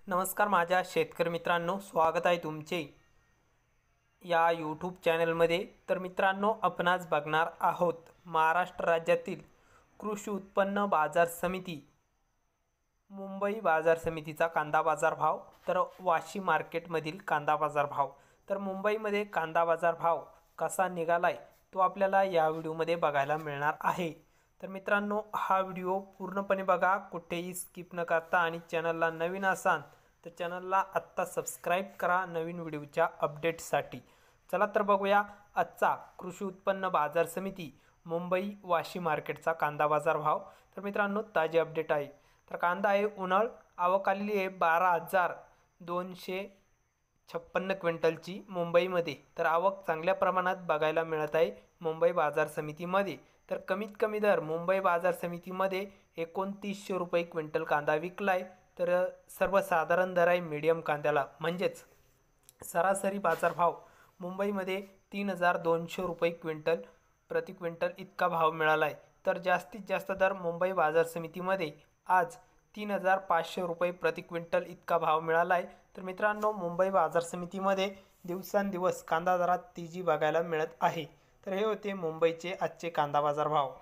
नमस्कार माझ्या शेतकरी मित्रांनो, स्वागत आहे तुमचे या यूट्यूब चॅनलमध्ये। तर मित्रांनो, आपण आज बघणार आहोत महाराष्ट्र राज्यातील कृषी उत्पन्न बाजार समिती मुंबई बाजार समितीचा कांदा बाजार भाव, तर वाशी मार्केटमधील कांदा बाजार भाव। तर मुंबईमध्ये कांदा बाजार भाव कसा निघालाय तो आपल्याला या व्हिडिओमध्ये बघायला मिळणार आहे। तर मित्रांनो, हा व्हिडिओ पूर्णपणे बघा, कुठेही स्किप न करता, आणि चॅनलला नवीन असाल तर चॅनलला आत्ता सबस्क्राइब करा नवीन व्हिडिओच्या अपडेटसाठी। चला तर बघूया आजचा कृषी उत्पन्न बाजार समिती मुंबई वाशी मार्केटचा कांदा बाजार भाव। तर मित्रांनो, ताजे अपडेट आहे। तर कांदा आहे उन्हाळ, आवक आलेली आहे 12,256 क्विंटलची मुंबईमध्ये। तर आवक चांगल्या प्रमाणात बघायला मिळत आहे मुंबई बाजार समितीमध्ये। तर कमीत कमी दर मुंबई बाजार समितीमध्ये 2900 रुपये क्विंटल कांदा विकलाय। तर सर्वसाधारण दर आहे मीडियम कांद्याला, म्हणजेच सरासरी बाजारभाव मुंबईमध्ये 3200 रुपये क्विंटल प्रति क्विंटल इतका भाव मिळाला आहे। तर जास्तीत जास्त दर मुंबई बाजार समितीमध्ये आज 3500 रुपये प्रति क्विंटल इतका भाव मिळाला आहे। तर मित्रांनो, मुंबई बाजार समितीमध्ये दिवसांदिवस कांदा दरात तेजी बघायला मिळत आहे। तर हे होते मुंबईचे आजचे कांदा बाजार भाव।